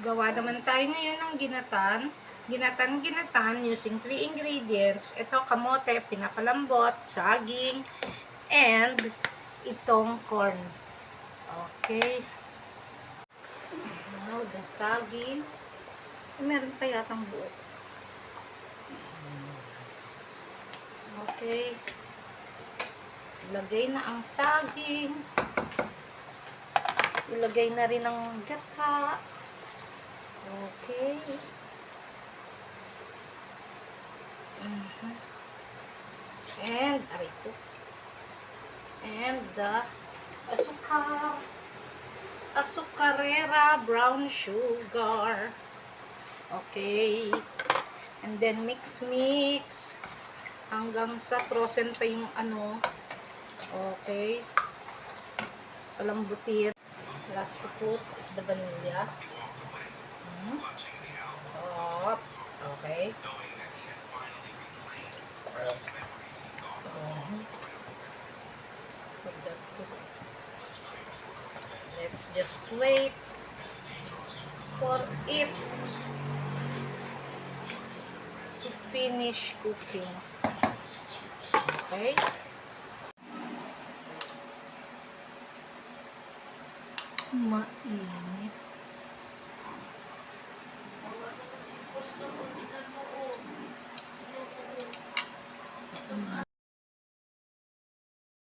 Gawa naman tayo ngayon ng ginatan using 3 ingredients. Ito, kamote, pinapalambot, saging, and itong corn. Okay. Now, the saging. Meron pa yatang buo. Okay. Ilagay na ang saging. Ilagay na rin ang gata. Okay. And, aray ko. And the asukar. Azucarera brown sugar. Okay. And then mix hanggang sa frozen pa yung ano. Okay. Palambutin. Last to put is the vanilla. Okay. Let's just wait for it to finish cooking. Okay. Mainit.